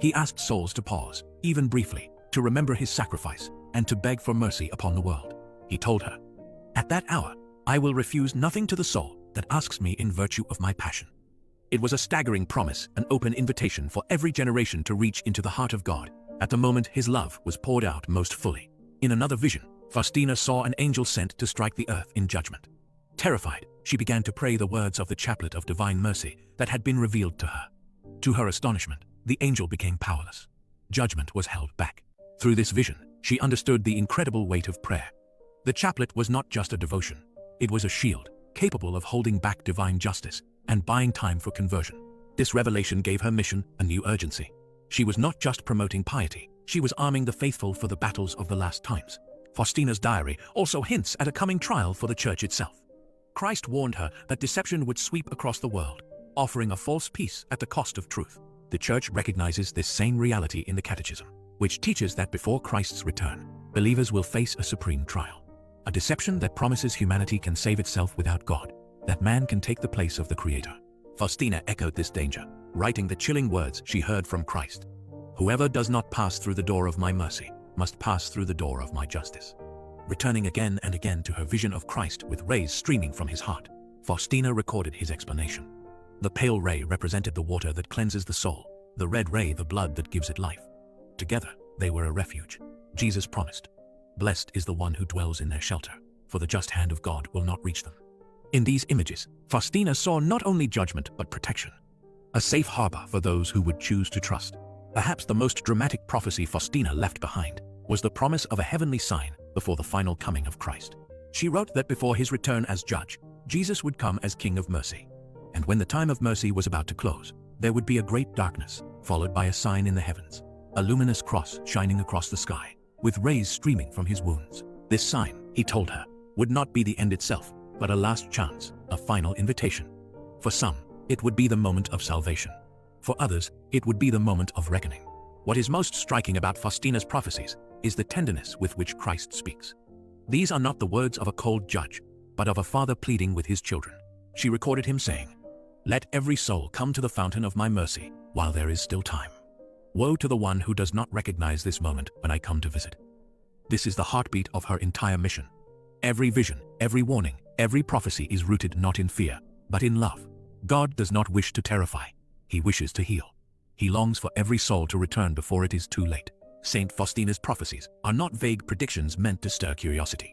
He asked souls to pause, even briefly, to remember his sacrifice and to beg for mercy upon the world. He told her, "At that hour, I will refuse nothing to the soul that asks me in virtue of my passion." It was a staggering promise, an open invitation for every generation to reach into the heart of God at the moment his love was poured out most fully. In another vision, Faustina saw an angel sent to strike the earth in judgment. Terrified, she began to pray the words of the chaplet of divine mercy that had been revealed to her. To her astonishment, the angel became powerless. Judgment was held back. Through this vision, she understood the incredible weight of prayer. The chaplet was not just a devotion. It was a shield, capable of holding back divine justice and buying time for conversion. This revelation gave her mission a new urgency. She was not just promoting piety, she was arming the faithful for the battles of the last times. Faustina's diary also hints at a coming trial for the church itself. Christ warned her that deception would sweep across the world, offering a false peace at the cost of truth. The church recognizes this same reality in the Catechism, which teaches that before Christ's return, believers will face a supreme trial. A deception that promises humanity can save itself without God, that man can take the place of the Creator. Faustina echoed this danger, writing the chilling words she heard from Christ. "Whoever does not pass through the door of my mercy must pass through the door of my justice." Returning again and again to her vision of Christ with rays streaming from his heart, Faustina recorded his explanation. The pale ray represented the water that cleanses the soul, the red ray the blood that gives it life. Together, they were a refuge. Jesus promised, "Blessed is the one who dwells in their shelter, for the just hand of God will not reach them." In these images, Faustina saw not only judgment but protection, a safe harbor for those who would choose to trust. Perhaps the most dramatic prophecy Faustina left behind was the promise of a heavenly sign before the final coming of Christ. She wrote that before his return as judge, Jesus would come as King of mercy. And when the time of mercy was about to close, there would be a great darkness, followed by a sign in the heavens, a luminous cross shining across the sky, with rays streaming from his wounds. This sign, he told her, would not be the end itself, but a last chance, a final invitation. For some, it would be the moment of salvation. For others, it would be the moment of reckoning. What is most striking about Faustina's prophecies is the tenderness with which Christ speaks. These are not the words of a cold judge, but of a father pleading with his children. She recorded him saying, "Let every soul come to the fountain of my mercy while there is still time. Woe to the one who does not recognize this moment when I come to visit." This is the heartbeat of her entire mission. Every vision, every warning, every prophecy is rooted not in fear, but in love. God does not wish to terrify. He wishes to heal. He longs for every soul to return before it is too late. Saint Faustina's prophecies are not vague predictions meant to stir curiosity.